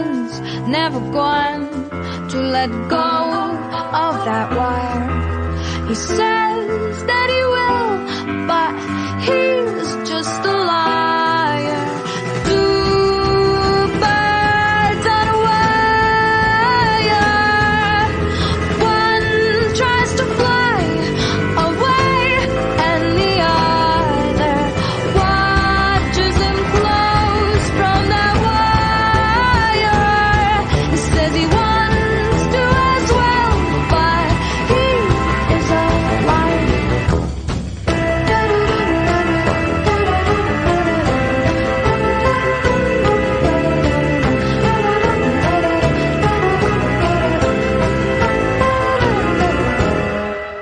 one's never going to let go of that wire. He says that he will, but he's just a liar. Two birds on a wire. One tries to fly away, and the other watches him close from that wire. He says he wants to as well, but he is a liar.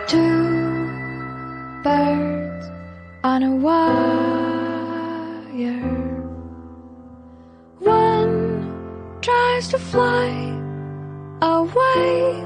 Two birds on a wire. One tries to fly away,